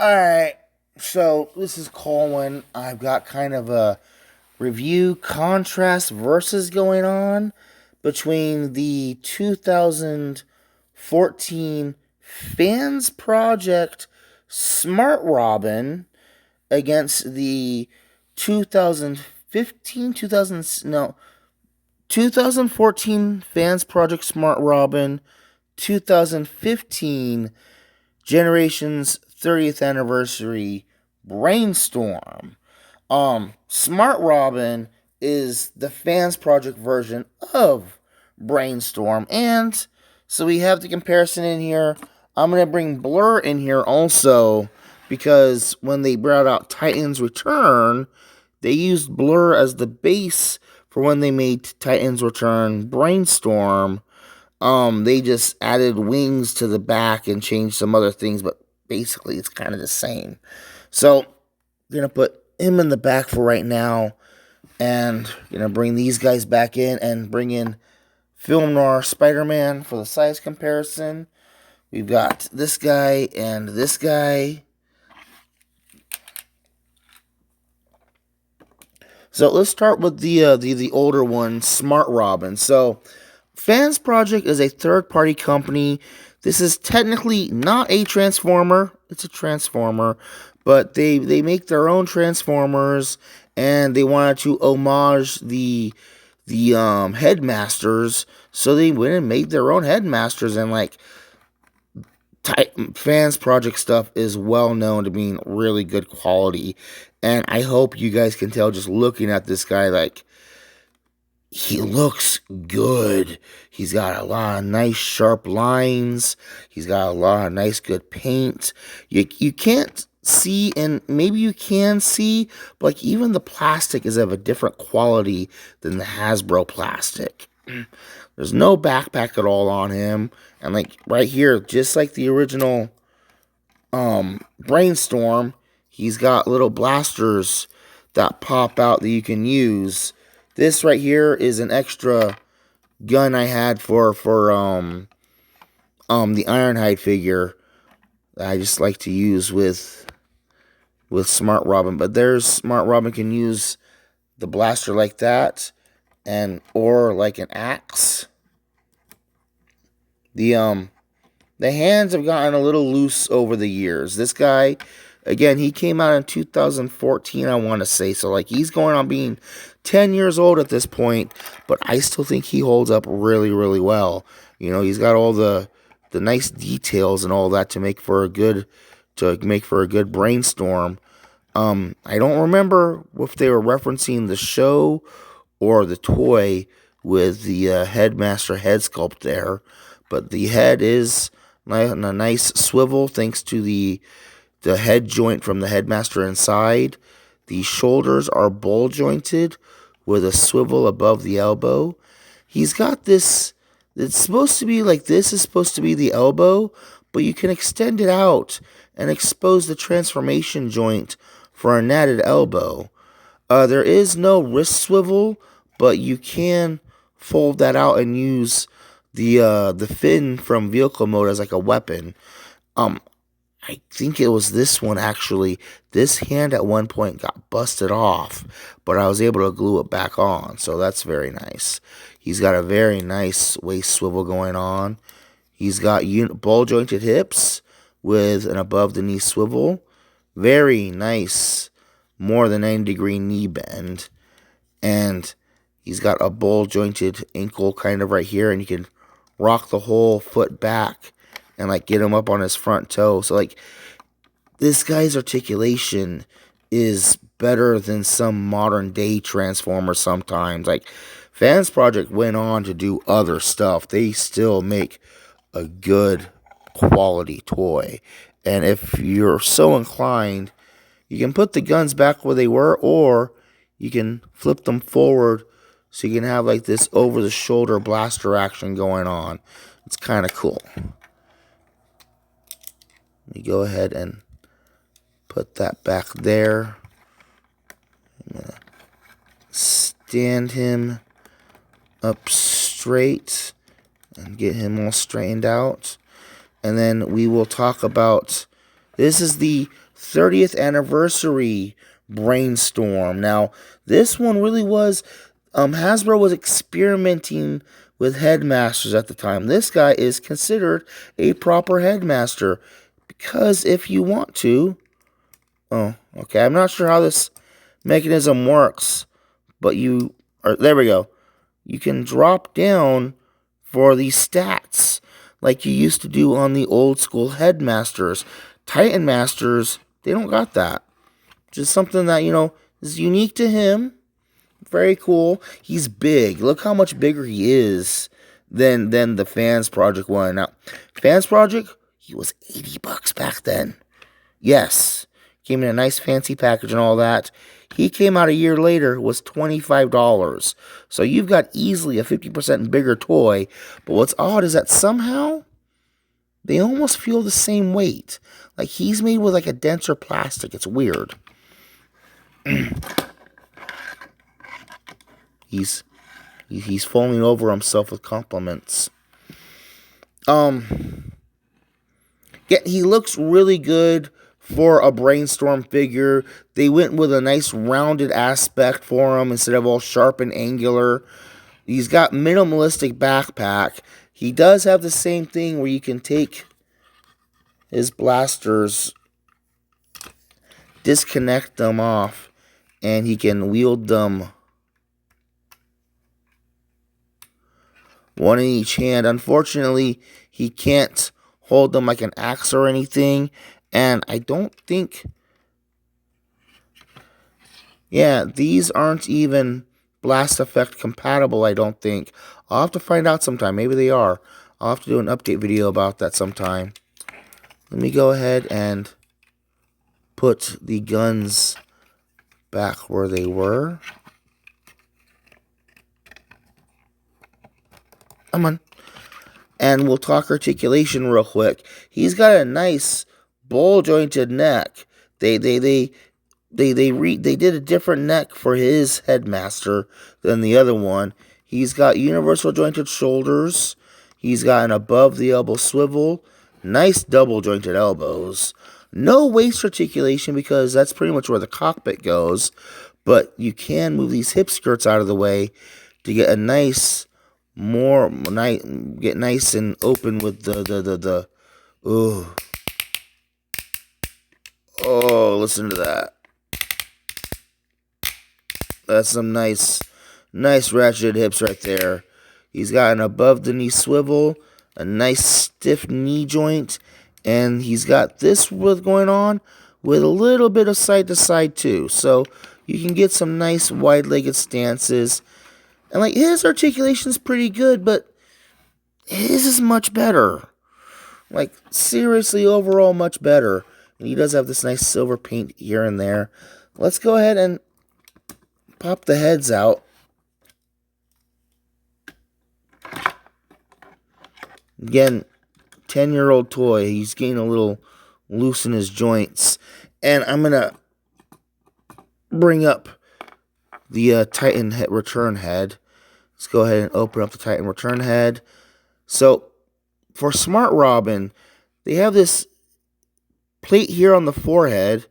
Alright, so this is Colwen. I've got kind of a review contrast versus going on between the 2014 Fans Project SmartRobin against the 2015, 2000, no, 2014 Fans Project SmartRobin, 2015 Generations 30th Anniversary Brainstorm. SmartRobin is the Fans Project version of Brainstorm, and so we have the comparison in here. I'm going to bring Blur in here also, because when they brought out Titan's Return, they used Blur as the base for when they made Titan's Return Brainstorm. They just added wings to the back and changed some other things, but basically it's kind of the same. So, gonna put him in the back for right now, and gonna bring these guys back in and bring in Film Noir Spider-Man for the size comparison. We've got this guy and this guy. So let's start with the older one, SmartRobin. So Fans Project is a third-party company. This is technically not a Transformer. It's a Transformer, but they make their own Transformers, and they wanted to homage the headmasters, so they went and made their own headmasters. And like Fans Project stuff is well known to being really good quality, and I hope you guys can tell just looking at this guy, like, he looks good. He's got a lot of nice sharp lines. He's got a lot of nice good paint. You can't see, and maybe you can see, but like even the plastic is of a different quality than the Hasbro plastic. There's no backpack at all on him. And like right here, just like the original Brainstorm, he's got little blasters that pop out that you can use. This right here is an extra gun I had for the Ironhide figure that I just like to use with SmartRobin. But there's SmartRobin can use the blaster like that, or like an axe. The hands have gotten a little loose over the years. This guy, again, he came out in 2014, I want to say. So, like, he's going on being 10 years old at this point, but I still think he holds up really, really well. You know, he's got all the nice details and all that to make for a good Brainstorm. I don't remember if they were referencing the show or the toy with the headmaster head sculpt there, but the head is a nice swivel thanks to the head joint from the headmaster inside. The shoulders are ball jointed with a swivel above the elbow. He's got this, it's supposed to be like this is supposed to be the elbow, but you can extend it out and expose the transformation joint for an added elbow. There is no wrist swivel, but you can fold that out and use the fin from vehicle mode as like a weapon. I think it was this one actually. This hand at one point got busted off, but I was able to glue it back on, so that's very nice. He's got a very nice waist swivel going on. He's got ball jointed hips with an above the knee swivel. Very nice, more than 90-degree knee bend, and he's got a ball jointed ankle kind of right here, and you can rock the whole foot back and like get him up on his front toe. So like this guy's articulation is better than some modern day Transformers sometimes. Like Fans Project went on to do other stuff. They still make a good quality toy. And if you're so inclined, you can put the guns back where they were, or you can flip them forward so you can have like this over the shoulder blaster action going on. It's kind of cool. Let me go ahead and put that back there. I'm going to stand him up straight and get him all straightened out. And then we will talk about, this is the 30th anniversary Brainstorm. Now, this one really was, Hasbro was experimenting with headmasters at the time. This guy is considered a proper headmaster because if you want to, oh, okay, I'm not sure how this mechanism works, but there we go. You can drop down for these stats like you used to do on the old school headmasters. Titan Masters, they don't got that. Just something that, is unique to him. Very cool. He's big. Look how much bigger he is than the Fansproject one. Now, Fansproject, he was $80 back then. Yes. Came in a nice fancy package and all that. He came out a year later, was $25. So you've got easily a 50% bigger toy. But what's odd is that somehow they almost feel the same weight. Like he's made with like a denser plastic. It's weird. He's falling over himself with compliments. Yeah, he looks really good for a Brainstorm figure. They went with a nice rounded aspect for him instead of all sharp and angular. He's got minimalistic backpack. He does have the same thing where you can take his blasters, disconnect them off, and he can wield them one in each hand. Unfortunately, he can't hold them like an axe or anything. And I don't think, yeah, these aren't even blast effect compatible, I don't think. I'll have to find out sometime. Maybe they are. I'll have to do an update video about that sometime. Let me go ahead and put the guns back where they were. Come on. And we'll talk articulation real quick. He's got a nice bowl jointed neck. They did a different neck for his headmaster than the other one. He's got universal jointed shoulders. He's got an above the elbow swivel. Nice double jointed elbows. No waist articulation because that's pretty much where the cockpit goes. But you can move these hip skirts out of the way to get a nice, get nice and open with the ooh. Oh, listen to that. That's some nice ratcheted hips right there. He's got an above the knee swivel, a nice stiff knee joint, and he's got this going on with a little bit of side to side too. So you can get some nice wide-legged stances. And like his articulation's pretty good, but his is much better. Like seriously, overall much better. And he does have this nice silver paint here and there. Let's go ahead and pop the heads out. Again, 10-year-old toy. He's getting a little loose in his joints. And I'm going to bring up the Titan return head. Let's go ahead and open up the Titan return head. So, for SmartRobin, they have this plate here on the forehead.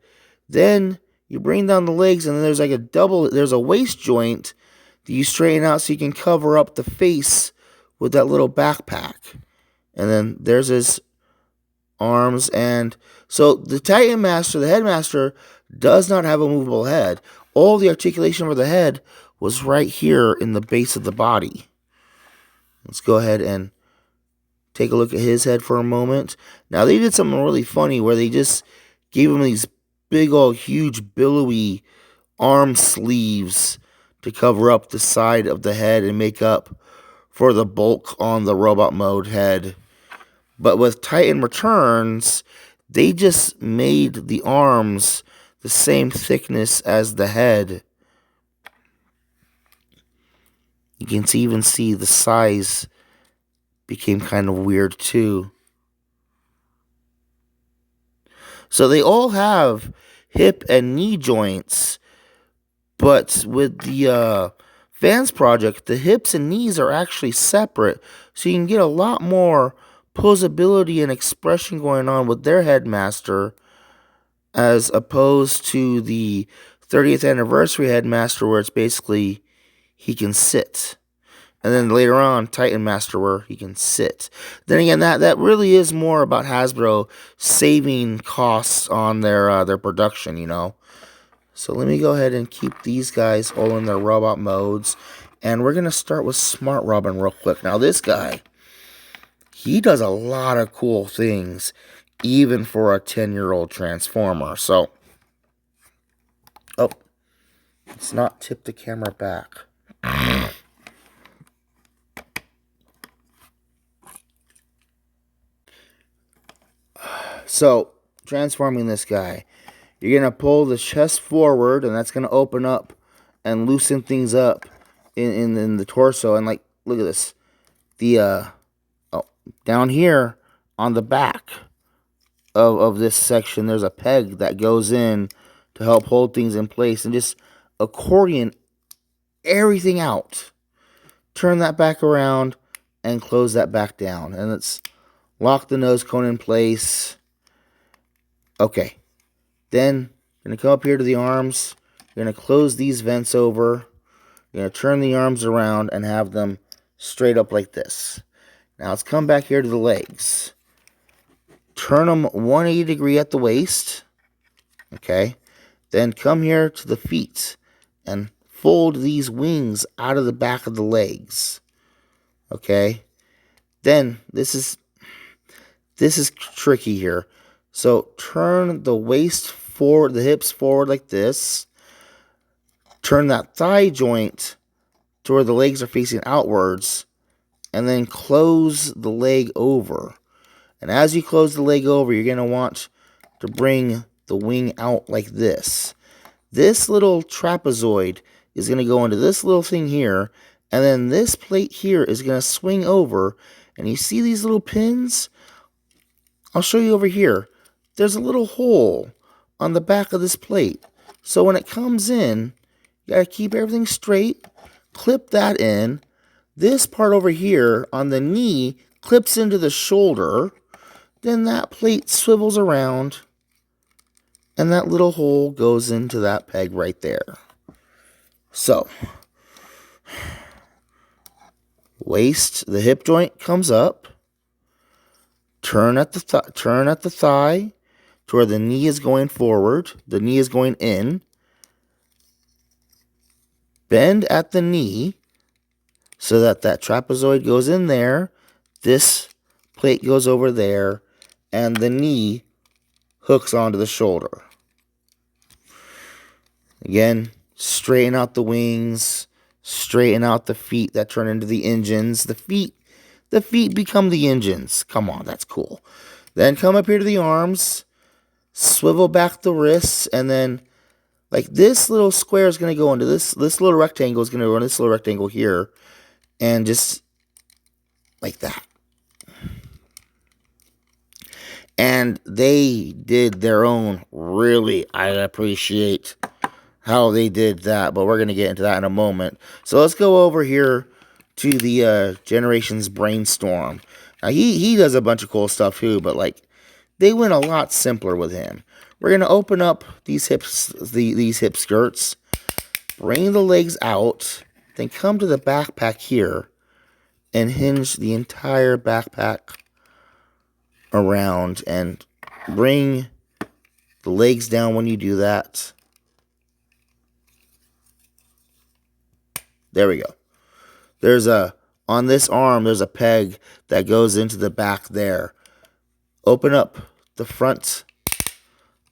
Then you bring down the legs, and then there's like there's a waist joint that you straighten out so you can cover up the face with that little backpack. And then there's his arms. And so the Titan Master, the Headmaster, does not have a movable head. All the articulation for the head was right here in the base of the body. Let's go ahead and take a look at his head for a moment. Now, they did something really funny where they just gave him these big old huge billowy arm sleeves to cover up the side of the head and make up for the bulk on the robot mode head. But with Titan Returns, they just made the arms the same thickness as the head. You can even see the size became kind of weird too. So they all have hip and knee joints, but with the Fansproject, the hips and knees are actually separate, so you can get a lot more posability and expression going on with their headmaster as opposed to the 30th anniversary headmaster where it's basically he can sit. And then later on, Titan Master where he can sit. Then again, that really is more about Hasbro saving costs on their production, you know. So let me go ahead and keep these guys all in their robot modes. And we're going to start with SmartRobin real quick. Now this guy, he does a lot of cool things, even for a 10-year-old Transformer. So, oh, let's not tip the camera back. So, transforming this guy, you're going to pull the chest forward, and that's going to open up and loosen things up in the torso. And, like, look at this. Down here on the back of this section, there's a peg that goes in to help hold things in place and just accordion everything out. Turn that back around and close that back down. And let's lock the nose cone in place. Okay. Then you're going to come up here to the arms. You're going to close these vents over. You're going to turn the arms around and have them straight up like this. Now let's come back here to the legs. Turn them 180 degree at the waist. Okay. Then come here to the feet and fold these wings out of the back of the legs. Okay. Then this is tricky here. So turn the waist forward, the hips forward like this. Turn that thigh joint to where the legs are facing outwards. And then close the leg over. And as you close the leg over, you're going to want to bring the wing out like this. This little trapezoid is going to go into this little thing here. And then this plate here is going to swing over. And you see these little pins? I'll show you over here. There's a little hole on the back of this plate. So when it comes in, you got to keep everything straight. Clip that in. This part over here on the knee clips into the shoulder. Then that plate swivels around. And that little hole goes into that peg right there. So, waist, the hip joint comes up. Turn at the thigh to where the knee is going forward. The knee is going in. Bend at the knee so that trapezoid goes in there. This plate goes over there. And the knee hooks onto the shoulder. Again, straighten out the wings. Straighten out the feet that turn into the engines. The feet become the engines. Come on, that's cool. Then come up here to the arms. Swivel back the wrists. And then, like, this little square is going to go into this little rectangle is going to go into this little rectangle here. And just like that. And they did their own, really, I appreciate how they did that, but we're going to get into that in a moment. So let's go over here to the Generations Brainstorm. Now, he does a bunch of cool stuff too, but, like, they went a lot simpler with him. We're going to open up these hips, these hip skirts, bring the legs out, then come to the backpack here and hinge the entire backpack around and bring the legs down when you do that. There we go. There's on this arm, there's a peg that goes into the back there. Open up the front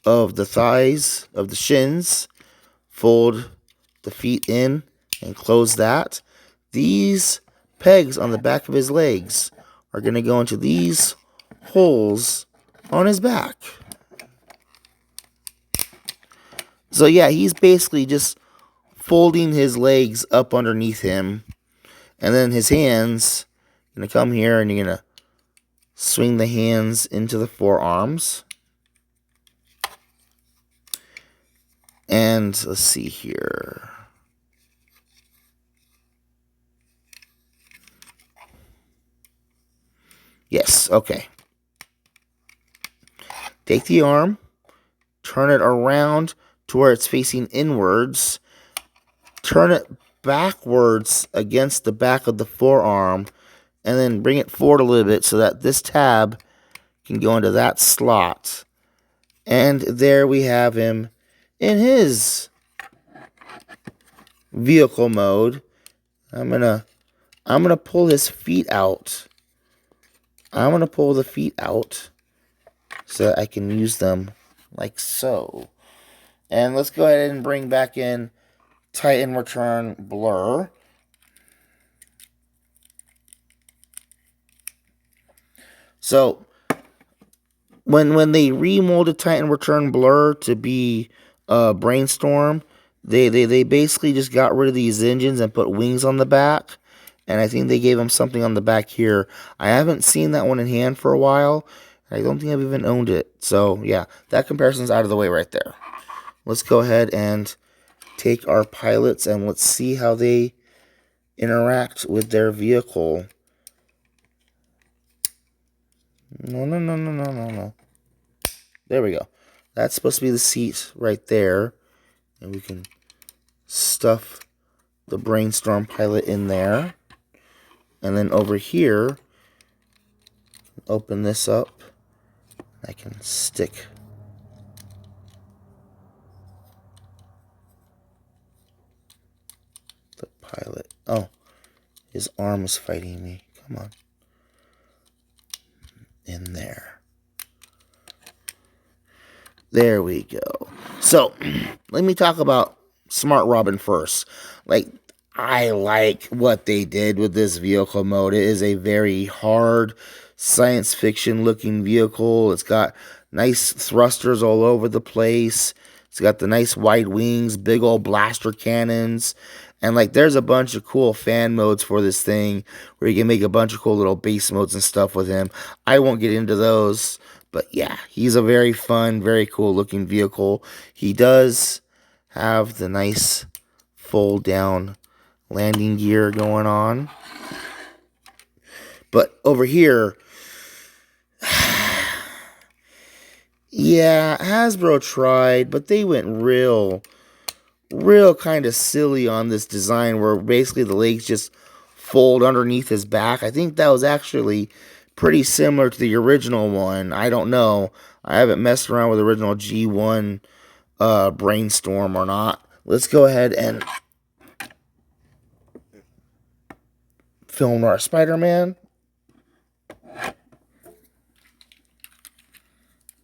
of the thighs, of the shins. Fold the feet in and close that. These pegs on the back of his legs are going to go into these holes on his back. So yeah, he's basically just folding his legs up underneath him. And then his hands, going to come here and you're going to swing the hands into the forearms. And let's see here. Yes, okay. Take the arm, turn it around to where it's facing inwards, turn it backwards against the back of the forearm, and then bring it forward a little bit so that this tab can go into that slot. And there we have him in his vehicle mode. I'm gonna pull his feet out. I'm gonna pull the feet out so that I can use them like so. And let's go ahead and bring back in Titan Return Blur. So when they remolded Titan Return Blur to be Brainstorm, they basically just got rid of these engines and put wings on the back. And I think they gave them something on the back here. I haven't seen that one in hand for a while. I don't think I've even owned it. So yeah, that comparison's out of the way right there. Let's go ahead and take our pilots and let's see how they interact with their vehicle. No. There we go. That's supposed to be the seat right there. And we can stuff the Brainstorm pilot in there. And then over here, open this up. I can stick the pilot. Oh, his arm is fighting me. Come on. In there. There we go. So, let me talk about SmartRobin first. I like what they did with this vehicle mode. It is a very hard science fiction looking vehicle. It's got nice thrusters all over the place. It's got the nice wide wings, big old blaster cannons. And there's a bunch of cool fan modes for this thing where you can make a bunch of cool little base modes and stuff with him. I won't get into those, but yeah, he's a very fun, very cool looking vehicle. He does have the nice fold down landing gear going on. But over here, yeah, Hasbro tried, but they went real kind of silly on this design where basically the legs just fold underneath his back. I think that was actually pretty similar to the original one. I don't know. I haven't messed around with the original G1 Brainstorm or not. Let's go ahead and film our Spider-Man.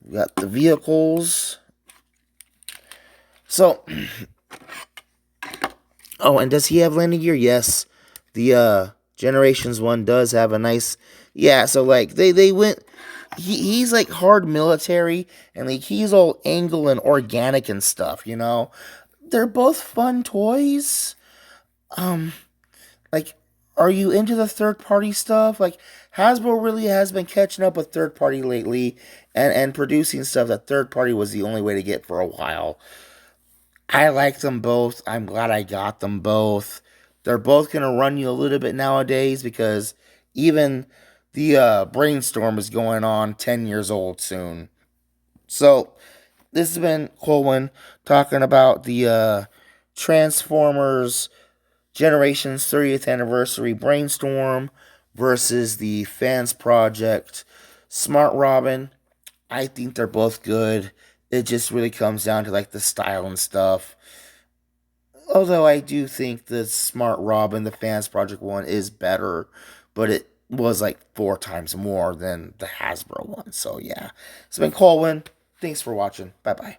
We got the vehicles. So, oh, and does he have landing gear? Yes. The Generations one does have a nice, yeah, so they went, he's hard military, and he's all angle and organic and stuff, you know. They're both fun toys. Are you into the third-party stuff? Hasbro really has been catching up with third-party lately and producing stuff that third-party was the only way to get for a while. I like them both. I'm glad I got them both. They're both going to run you a little bit nowadays because even the Brainstorm is going on 10 years old soon. So, this has been Colwen talking about the Transformers Generations 30th Anniversary Brainstorm versus the Fansproject SmartRobin. I think they're both good. It just really comes down to the style and stuff. Although I do think the SmartRobin, the Fansproject one, is better, but it was 4 times more than the Hasbro one. So yeah, it's been Colwen. Thanks for watching. Bye bye.